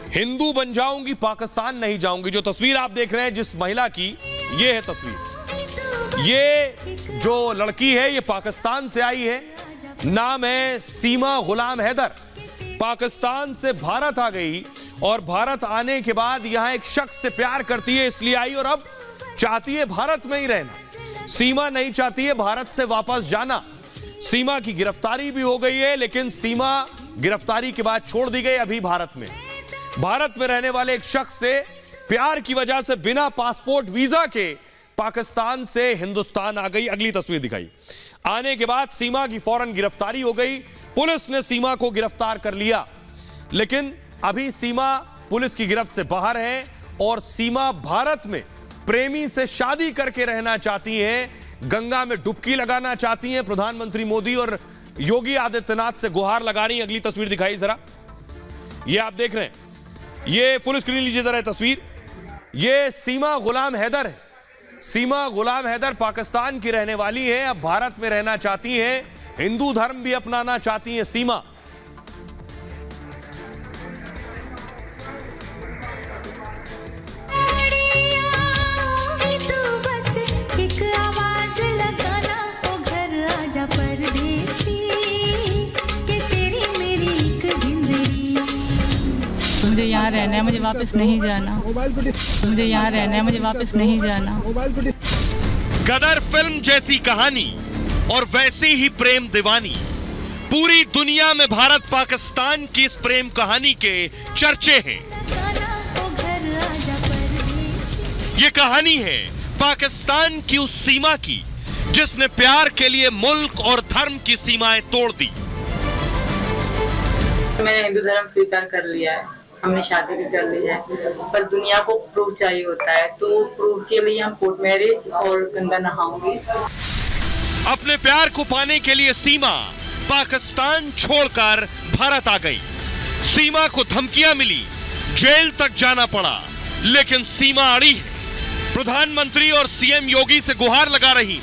हिंदू बन जाऊंगी, पाकिस्तान नहीं जाऊंगी। जो तस्वीर आप देख रहे हैं जिस महिला की, ये है तस्वीर। ये जो लड़की है ये पाकिस्तान से आई है, नाम है सीमा गुलाम हैदर। पाकिस्तान से भारत आ गई और भारत आने के बाद यहां एक शख्स से प्यार करती है, इसलिए आई और अब चाहती है भारत में ही रहना। सीमा नहीं चाहती है भारत से वापस जाना। सीमा की गिरफ्तारी भी हो गई है, लेकिन सीमा गिरफ्तारी के बाद छोड़ दी गई। अभी भारत में रहने वाले एक शख्स से प्यार की वजह से बिना पासपोर्ट वीजा के पाकिस्तान से हिंदुस्तान आ गई। अगली तस्वीर दिखाई। आने के बाद सीमा की फौरन गिरफ्तारी हो गई। पुलिस ने सीमा को गिरफ्तार कर लिया, लेकिन अभी सीमा पुलिस की गिरफ्त से बाहर है और सीमा भारत में प्रेमी से शादी करके रहना चाहती हैं, गंगा में डुबकी लगाना चाहती हैं। प्रधानमंत्री मोदी और योगी आदित्यनाथ से गुहार लगा रही हैं। अगली तस्वीर दिखाई जरा। ये आप देख रहे हैं, ये फुल स्क्रीन लीजिए जरा तस्वीर। ये सीमा गुलाम हैदर है। सीमा गुलाम हैदर पाकिस्तान की रहने वाली है, अब भारत में रहना चाहती हैं, हिंदू धर्म भी अपनाना चाहती हैं सीमा। मुझे यहाँ रहना है, मुझे वापस नहीं जाना। मुझे यहाँ रहना है, मुझे वापस नहीं जाना। गदर फिल्म जैसी कहानी और वैसी ही प्रेम दीवानी। पूरी दुनिया में भारत पाकिस्तान की इस प्रेम कहानी के चर्चे हैं। ये कहानी है पाकिस्तान की उस सीमा की जिसने प्यार के लिए मुल्क और धर्म की सीमाएं तोड़ दी। मैंने हिंदू धर्म स्वीकार कर लिया है, हमने शादी भी कर ली है, पर दुनिया को प्रूफ चाहिए होता है, तो प्रूफ के लिए हम कोर्ट मैरिज और गंगा नहाऊंगी। अपने प्यार को पाने के लिए सीमा पाकिस्तान छोड़कर भारत आ गई। सीमा को धमकियां मिली, जेल तक जाना पड़ा, लेकिन सीमा अड़ी है। प्रधानमंत्री और सीएम योगी से गुहार लगा रही,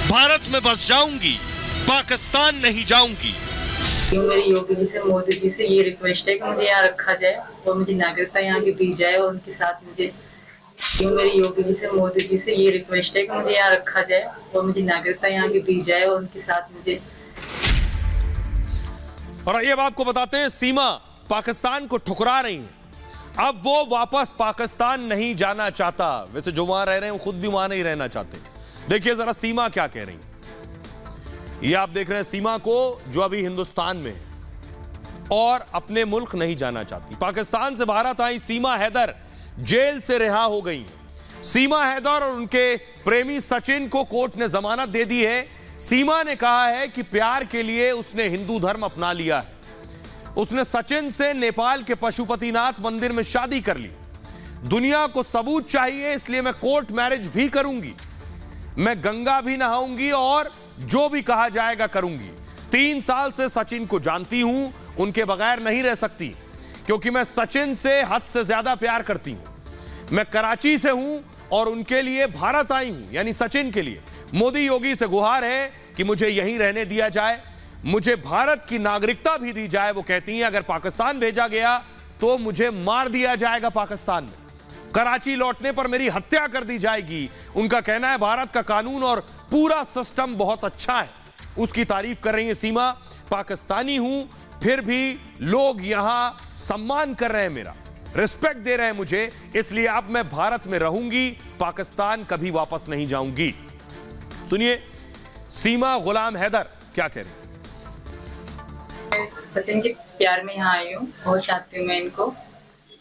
भारत में बस जाऊंगी, पाकिस्तान नहीं जाऊंगी। मेरी योगी जी से, मोदी जी से ये रिक्वेस्ट है कि मुझे यहाँ रखा जाए और मुझे नागरिकता यहाँ की दी जाए और उनके साथ मुझे मेरी योगी जी से, मोदी जी से ये रिक्वेस्ट है कि मुझे यहाँ रखा जाए और मुझे नागरिकता यहाँ की दी जाए और उनके साथ मुझे। और ये अब आपको बताते हैं, सीमा पाकिस्तान को ठुकरा रही है। अब वो वापस पाकिस्तान नहीं जाना चाहता। वैसे जो वहां रह रहे हैं वो खुद भी वहां नहीं रहना चाहते। देखिए जरा सीमा क्या कह रही है। ये आप देख रहे हैं सीमा को, जो अभी हिंदुस्तान में है और अपने मुल्क नहीं जाना चाहती। पाकिस्तान से भारत आई सीमा हैदर जेल से रिहा हो गई हैं। सीमा हैदर और उनके प्रेमी सचिन को कोर्ट ने जमानत दे दी है। सीमा ने कहा है कि प्यार के लिए उसने हिंदू धर्म अपना लिया है। उसने सचिन से नेपाल के पशुपतिनाथ मंदिर में शादी कर ली। दुनिया को सबूत चाहिए, इसलिए मैं कोर्ट मैरिज भी करूंगी, मैं गंगा भी नहाऊंगी और जो भी कहा जाएगा करूंगी। 3 साल से सचिन को जानती हूं, उनके बगैर नहीं रह सकती, क्योंकि मैं सचिन से हद से ज्यादा प्यार करती हूं। मैं कराची से हूं और उनके लिए भारत आई हूं, यानी सचिन के लिए। मोदी योगी से गुहार है कि मुझे यहीं रहने दिया जाए, मुझे भारत की नागरिकता भी दी जाए। वो कहती हैं अगर पाकिस्तान भेजा गया तो मुझे मार दिया जाएगा पाकिस्तान में, कराची लौटने पर मेरी हत्या कर दी जाएगी। उनका कहना है भारत का कानून और पूरा सिस्टम बहुत अच्छा है। उसकी तारीफ कर रही है सीमा। पाकिस्तानी हूं फिर भी लोग यहां सम्मान कर रहे हैं, मेरा रिस्पेक्ट दे रहे हैं मुझे, इसलिए अब मैं भारत में रहूंगी, पाकिस्तान कभी वापस नहीं जाऊंगी। सुनिए सीमा गुलाम हैदर क्या कह रही है। सचिन के प्यार में यहाँ आई हूँ, बहुत चाहती हूँ मैं इनको,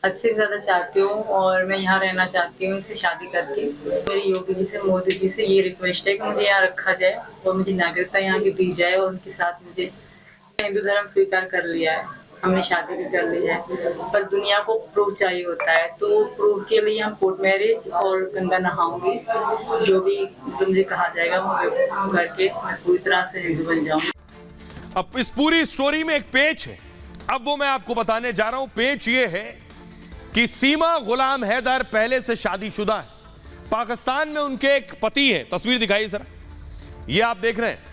हद से ज्यादा चाहती हूँ और मैं यहाँ रहना चाहती हूँ इनसे शादी करके। मेरी योगी जी से, मोदी जी से ये रिक्वेस्ट है कि मुझे यहाँ रखा जाए और मुझे नागरिकता यहाँ की दी जाए और उनके साथ मुझे। हिंदू धर्म स्वीकार कर लिया है, हमने शादी भी कर ली है, पर दुनिया को प्रूफ चाहिए होता है, तो प्रूफ के लिए हम कोर्ट मैरिज और गंगा नहाऊंगी। जो भी मुझे कहा जाएगा वो करके मैं पूरी तरह से हिंदू बन जाऊंगी। अब इस पूरी स्टोरी में एक पेच है, अब वो मैं आपको बताने जा रहा हूं। पेच ये है कि सीमा गुलाम हैदर पहले से शादीशुदा है। पाकिस्तान में उनके एक पति हैं, तस्वीर दिखाइए सर। ये आप देख रहे हैं,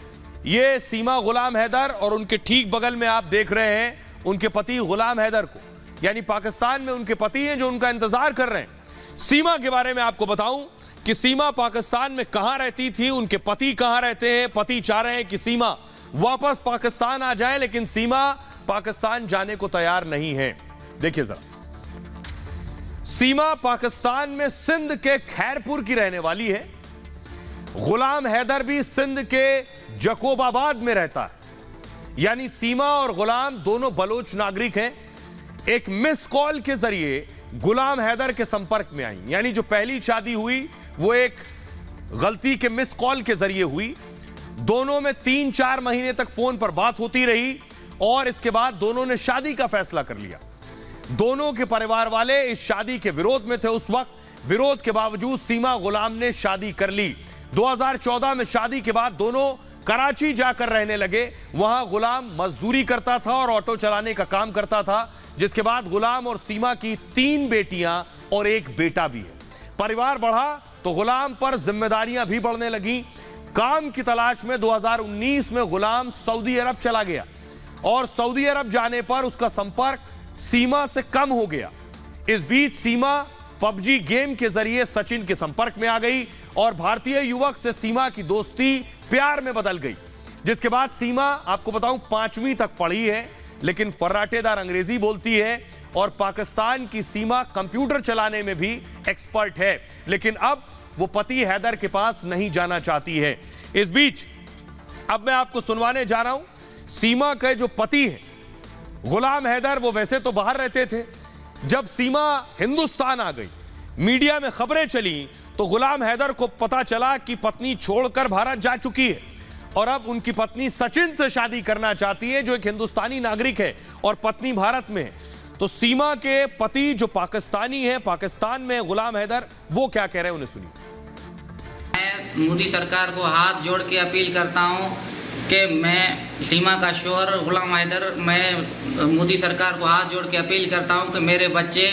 ये सीमा गुलाम हैदर और उनके ठीक बगल में आप देख रहे हैं उनके पति गुलाम हैदर को। यानी पाकिस्तान में उनके पति हैं जो उनका इंतजार कर रहे हैं। सीमा के बारे में आपको बताऊं कि सीमा पाकिस्तान में कहां रहती थी, उनके पति कहां रहते हैं। पति चाह रहे हैं कि सीमा वापस पाकिस्तान आ जाए, लेकिन सीमा पाकिस्तान जाने को तैयार नहीं है। देखिए जरा, सीमा पाकिस्तान में सिंध के खैरपुर की रहने वाली है। गुलाम हैदर भी सिंध के जकोबाबाद में रहता है। यानी सीमा और गुलाम दोनों बलोच नागरिक हैं। एक मिस कॉल के जरिए गुलाम हैदर के संपर्क में आई। यानी जो पहली शादी हुई वो एक गलती के मिस कॉल के जरिए हुई। दोनों में 3-4 महीने तक फोन पर बात होती रही और इसके बाद दोनों ने शादी का फैसला कर लिया। दोनों के परिवार वाले इस शादी के विरोध में थे उस वक्त। विरोध के बावजूद सीमा गुलाम ने शादी कर ली। 2014 में शादी के बाद दोनों कराची जाकर रहने लगे। वहां गुलाम मजदूरी करता था और ऑटो चलाने का काम करता था। जिसके बाद गुलाम और सीमा की 3 बेटियां और 1 बेटा भी है। परिवार बढ़ा तो गुलाम पर जिम्मेदारियां भी बढ़ने लगी। काम की तलाश में 2019 में गुलाम सऊदी अरब चला गया और सऊदी अरब जाने पर उसका संपर्क सीमा से कम हो गया। इस बीच सीमा पबजी गेम के जरिए सचिन के संपर्क में आ गई और भारतीय युवक से सीमा की दोस्ती प्यार में बदल गई। जिसके बाद सीमा, आपको बताऊं, 5वीं तक पढ़ी है, लेकिन फर्राटेदार अंग्रेजी बोलती है और पाकिस्तान की सीमा कंप्यूटर चलाने में भी एक्सपर्ट है। लेकिन अब वो पति हैदर के पास नहीं जाना चाहती है। इस बीच अब मैं आपको सुनवाने जा रहा हूं सीमा के जो पति हैं गुलाम हैदर। वो वैसे तो बाहर रहते थे। जब सीमा हिंदुस्तान आ गई, मीडिया में खबरें चली तो गुलाम हैदर को पता चला कि पत्नी छोड़कर भारत जा चुकी है और अब उनकी पत्नी सचिन से शादी करना चाहती है जो एक हिंदुस्तानी नागरिक है और पत्नी भारत में है। तो सीमा के पति जो पाकिस्तानी है, पाकिस्तान में गुलाम हैदर, वो क्या कह रहे हैं उन्हें सुनिए। मैं मोदी सरकार को हाथ जोड़ के अपील करता हूं कि मैं सीमा का शोहर गुलाम हैदर, मैं मोदी सरकार को हाथ जोड़ के अपील करता हूं कि मेरे बच्चे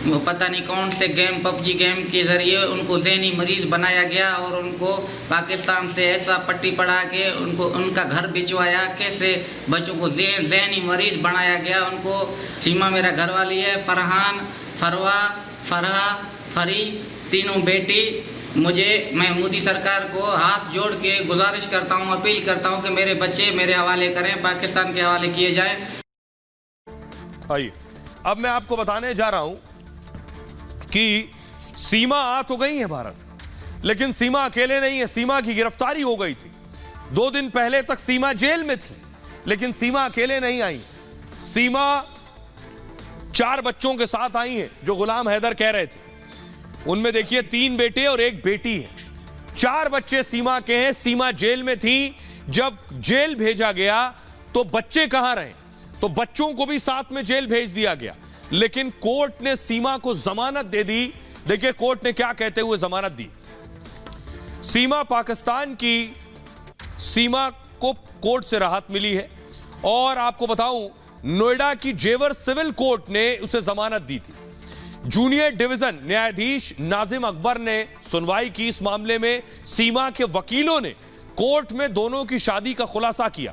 पता नहीं कौन से गेम, पबजी गेम के जरिए उनको ज़हनी मरीज बनाया गया और उनको पाकिस्तान से ऐसा पट्टी पड़ा के उनको उनका घर भिजवाया। कैसे बच्चों को ज़हनी मरीज बनाया गया उनको। सीमा मेरा घर वाली है, फरहान, फरवा, फरहा, फरी, तीनों बेटी। मैं मोदी सरकार को हाथ जोड़ के गुजारिश करता हूं, अपील करता हूं कि मेरे बच्चे मेरे हवाले करें, पाकिस्तान के हवाले किए जाएं। आइए, अब मैं आपको बताने जा रहा हूं कि सीमा आ तो गई है भारत, लेकिन सीमा अकेले नहीं है। सीमा की गिरफ्तारी हो गई थी। 2 दिन पहले तक सीमा जेल में थी, लेकिन सीमा अकेले नहीं आई। सीमा 4 बच्चों के साथ आई है जो गुलाम हैदर कह रहे थे। उनमें देखिए 3 बेटे और 1 बेटी है। 4 बच्चे सीमा के हैं। सीमा जेल में थी। जब जेल भेजा गया तो बच्चे कहां रहे? तो बच्चों को भी साथ में जेल भेज दिया गया, लेकिन कोर्ट ने सीमा को जमानत दे दी। देखिए कोर्ट ने क्या कहते हुए जमानत दी। सीमा पाकिस्तान की, सीमा को कोर्ट से राहत मिली है और आपको बताऊं नोएडा की जेवर सिविल कोर्ट ने उसे जमानत दी थी। जूनियर डिवीजन न्यायाधीश नाजिम अकबर ने सुनवाई की इस मामले में। सीमा के वकीलों ने कोर्ट में दोनों की शादी का खुलासा किया।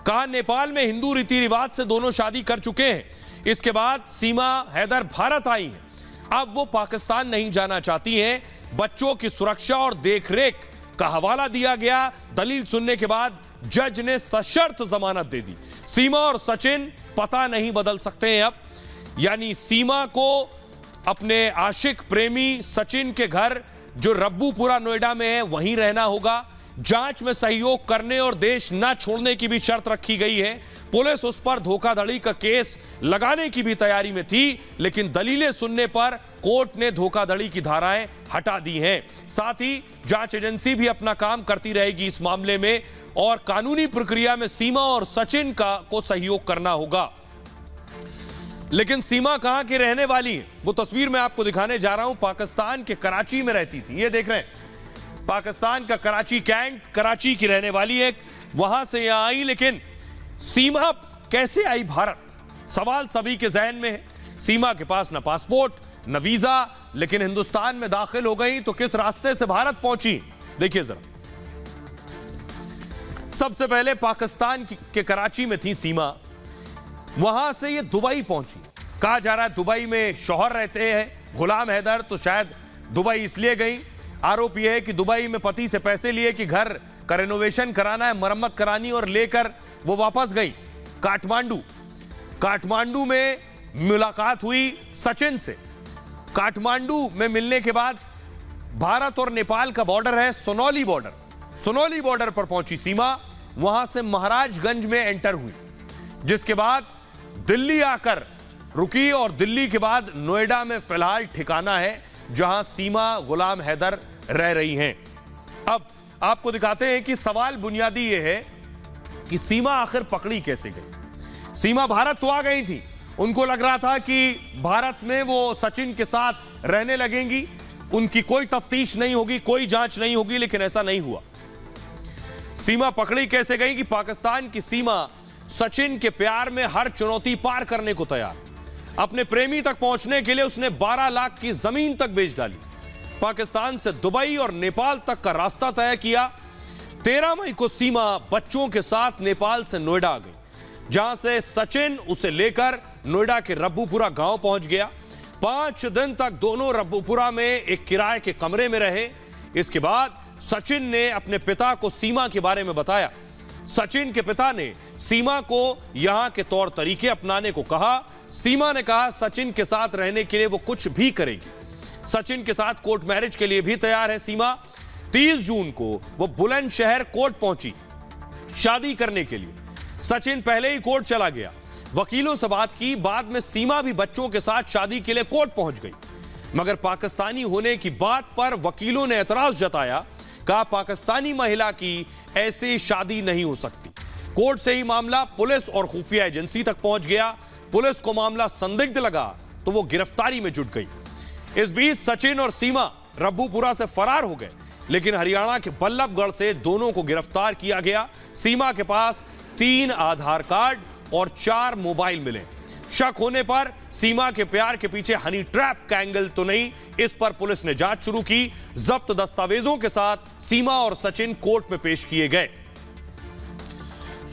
कहा नेपाल में हिंदू रीति रिवाज से दोनों शादी कर चुके हैं। इसके बाद सीमा हैदर भारत आई हैं। अब वो पाकिस्तान नहीं जाना चाहती हैं। बच्चों की सुरक्षा और देखरेख का हवाला दिया गया। दलील सुनने के बाद जज ने सशर्त जमानत दे दी। सीमा और सचिन पता नहीं बदल सकते हैं अब। यानी सीमा को अपने आशिक प्रेमी सचिन के घर जो रब्बूपुरा नोएडा में है वहीं रहना होगा। जांच में सहयोग करने और देश न छोड़ने की भी शर्त रखी गई है। पुलिस उस पर धोखाधड़ी का केस लगाने की भी तैयारी में थी, लेकिन दलीलें सुनने पर कोर्ट ने धोखाधड़ी की धाराएं हटा दी हैं। साथ ही जांच एजेंसी भी अपना काम करती रहेगी इस मामले में और कानूनी प्रक्रिया में सीमा और सचिन को सहयोग करना होगा। लेकिन सीमा कहां की रहने वाली है? वो तस्वीर मैं आपको दिखाने जा रहा हूं। पाकिस्तान के कराची में रहती थी। ये देख रहे हैं, पाकिस्तान का कराची कैंट, कराची की रहने वाली है। वहां से यहां आई, लेकिन सीमा कैसे आई भारत? सवाल सभी के जहन में है। सीमा के पास न पासपोर्ट न वीजा, लेकिन हिंदुस्तान में दाखिल हो गई तो किस रास्ते से भारत पहुंची? देखिए जरा। सबसे पहले पाकिस्तान के कराची में थी सीमा। वहां से ये दुबई पहुंची। कहा जा रहा है दुबई में शौहर रहते हैं गुलाम हैदर, तो शायद दुबई इसलिए गई। आरोप यह है कि दुबई में पति से पैसे लिए कि घर का रेनोवेशन कराना है, मरम्मत करानी, और लेकर वो वापस गई काठमांडू में मुलाकात हुई सचिन से। काठमांडू में मिलने के बाद भारत और नेपाल का बॉर्डर है सोनौली बॉर्डर पर पहुंची सीमा, वहां से महाराजगंज में एंटर हुई, जिसके बाद दिल्ली आकर रुकी और दिल्ली के बाद नोएडा में फिलहाल ठिकाना है जहां सीमा गुलाम हैदर रह रही हैं। अब आपको दिखाते हैं कि सवाल बुनियादी यह है कि सीमा आखिर पकड़ी कैसे गई। सीमा भारत तो आ गई थी, उनको लग रहा था कि भारत में वो सचिन के साथ रहने लगेंगी, उनकी कोई तफ्तीश नहीं होगी, कोई जांच नहीं होगी, लेकिन ऐसा नहीं हुआ। सीमा पकड़ी कैसे गई कि पाकिस्तान की सीमा सचिन के प्यार में हर चुनौती पार करने को तैयार। अपने प्रेमी तक पहुंचने के लिए उसने 12 लाख की जमीन तक बेच डाली। पाकिस्तान से दुबई और नेपाल तक का रास्ता तय किया। 13 मई को सीमा बच्चों के साथ नेपाल से नोएडा आ गई, जहां से सचिन उसे लेकर नोएडा के रब्बूपुरा गांव पहुंच गया। 5 दिन तक दोनों रब्बूपुरा में एक किराए के कमरे में रहे। इसके बाद सचिन ने अपने पिता को सीमा के बारे में बताया। सचिन के पिता ने सीमा को यहां के तौर तरीके अपनाने को कहा। सीमा ने कहा सचिन के साथ रहने के लिए वो कुछ भी करेगी। सचिन के साथ कोर्ट मैरिज के लिए भी तैयार है सीमा। 30 जून को वो बुलंदशहर कोर्ट पहुंची शादी करने के लिए। सचिन पहले ही कोर्ट चला गया, वकीलों से बात की, बाद में सीमा भी बच्चों के साथ शादी के लिए कोर्ट पहुंच गई। मगर पाकिस्तानी होने की बात पर वकीलों ने एतराज जताया, कहा पाकिस्तानी महिला की ऐसी शादी नहीं हो सकती। कोर्ट से ही मामला पुलिस और खुफिया एजेंसी तक पहुंच गया। पुलिस को मामला संदिग्ध लगा तो वो गिरफ्तारी में जुट गई। इस बीच सचिन और सीमा रब्बूपुरा से फरार हो गए, लेकिन हरियाणा के बल्लभगढ़ से दोनों को गिरफ्तार किया गया। सीमा के पास 3 आधार कार्ड और 4 मोबाइल मिले। शक होने पर सीमा के प्यार के पीछे हनी ट्रैप का एंगल तो नहीं, इस पर पुलिस ने जांच शुरू की। जब्त दस्तावेजों के साथ सीमा और सचिन कोर्ट में पेश किए गए।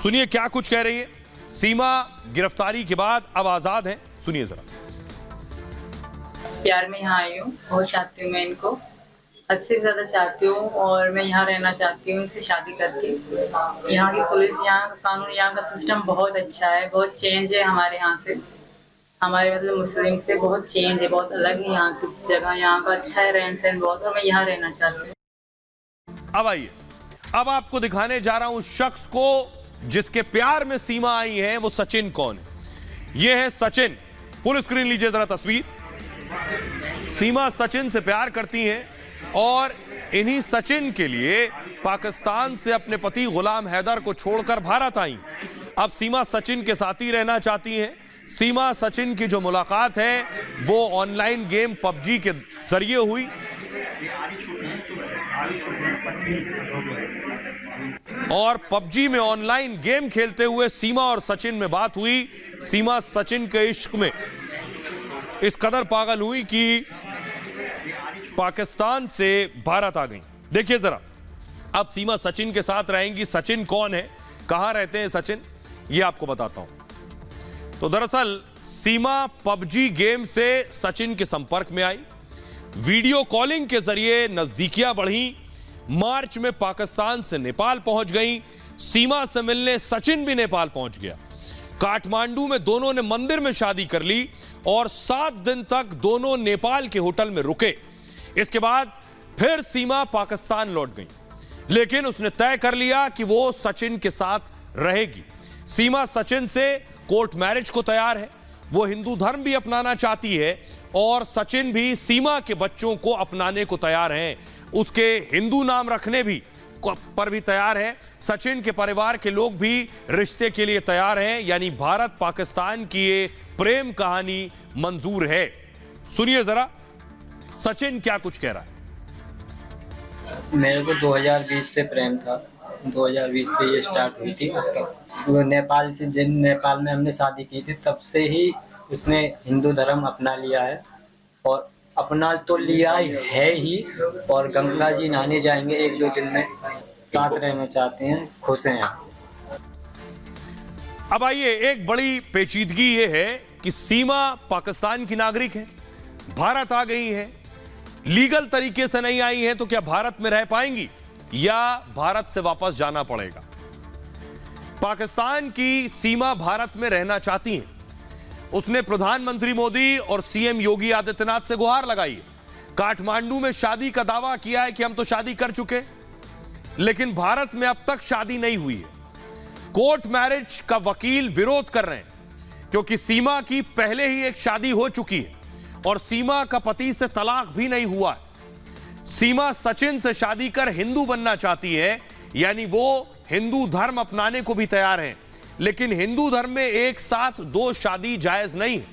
सुनिए क्या कुछ कह रही है सीमा। गिरफ्तारी के बाद अब आजाद है, सुनिए जरा। प्यार में यहाँ आई हूँ, बहुत चाहती हूँ मैं इनको, हद से ज्यादा चाहती हूँ, और मैं यहाँ रहना चाहती हूँ इनसे शादी करके। यहाँ की पुलिस, यहाँ का कानून, यहाँ का सिस्टम बहुत अच्छा है, बहुत चेंज है हमारे यहाँ से, हमारे मतलब मुस्लिम से बहुत चेंज है, बहुत अलग है यहाँ की जगह, यहाँ का अच्छा है रहन सहन बहुत, और मैं यहाँ रहना चाहती हूँ। अब आइए, अब आपको दिखाने जा रहा हूं शख्स को जिसके प्यार में सीमा आई है। वो सचिन कौन है? ये है सचिन। फुल स्क्रीन लीजिए जरा तस्वीर। सीमा सचिन से प्यार करती हैं और इन्हीं सचिन के लिए पाकिस्तान से अपने पति गुलाम हैदर को छोड़कर भारत आई। अब सीमा सचिन के साथ ही रहना चाहती हैं। सीमा सचिन की जो मुलाकात है वो ऑनलाइन गेम पबजी के जरिए हुई। और पबजी में ऑनलाइन गेम खेलते हुए सीमा और सचिन में बात हुई। सीमा सचिन के इश्क में इस कदर पागल हुई कि पाकिस्तान से भारत आ गई। देखिए जरा, अब सीमा सचिन के साथ रहेंगी। सचिन कौन है, कहां रहते हैं सचिन, ये आपको बताता हूं। तो दरअसल सीमा पबजी गेम से सचिन के संपर्क में आई। वीडियो कॉलिंग के जरिए नजदीकियां बढ़ी। मार्च में पाकिस्तान से नेपाल पहुंच गई। सीमा से मिलने सचिन भी नेपाल पहुंच गया। काठमांडू में दोनों ने मंदिर में शादी कर ली और 7 दिन तक दोनों नेपाल के होटल में रुके। इसके बाद फिर सीमा पाकिस्तान लौट गई, लेकिन उसने तय कर लिया कि वो सचिन के साथ रहेगी। सीमा सचिन से कोर्ट मैरिज को तैयार है। वो हिंदू धर्म भी अपनाना चाहती है और सचिन भी सीमा के बच्चों को अपनाने को तैयार हैं। उसके हिंदू नाम रखने भी पर भी तैयार है। सचिन के परिवार के लोग भी रिश्ते के लिए तैयार हैं। यानी भारत पाकिस्तान की ये प्रेम कहानी मंजूर है। सुनिए जरा सचिन क्या कुछ कह रहा है। मेरे को 2020 से प्रेम था। 2020 से ये स्टार्ट हुई थी। वो नेपाल से, जिन नेपाल में हमने शादी की थी, तब से ही उसने हिंदू धर्म अपना लिया है। और अपना तो लिया है ही, और गंगा जी नहाने जाएंगे 1-2 दिन में। साथ रहना चाहते हैं, खुश हैं। अब आइए, एक बड़ी पेचीदगी ये है कि सीमा पाकिस्तान की नागरिक है, भारत आ गई है, लीगल तरीके से नहीं आई है, तो क्या भारत में रह पाएंगी या भारत से वापस जाना पड़ेगा? पाकिस्तान की सीमा भारत में रहना चाहती है। उसने प्रधानमंत्री मोदी और सीएम योगी आदित्यनाथ से गुहार लगाई है। काठमांडू में शादी का दावा किया है कि हम तो शादी कर चुके, लेकिन भारत में अब तक शादी नहीं हुई है। कोर्ट मैरिज का वकील विरोध कर रहे हैं क्योंकि सीमा की पहले ही एक शादी हो चुकी है और सीमा का पति से तलाक भी नहीं हुआ है। सीमा सचिन से शादी कर हिंदू बनना चाहती है, यानी वो हिंदू धर्म अपनाने को भी तैयार है, लेकिन हिंदू धर्म में एक साथ दो शादी जायज नहीं है।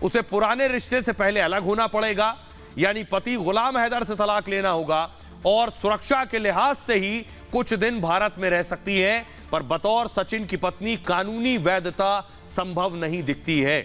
उसे पुराने रिश्ते से पहले अलग होना पड़ेगा, यानी पति गुलाम हैदर से तलाक लेना होगा और सुरक्षा के लिहाज से ही कुछ दिन भारत में रह सकती है, पर बतौर सचिन की पत्नी कानूनी वैधता संभव नहीं दिखती है।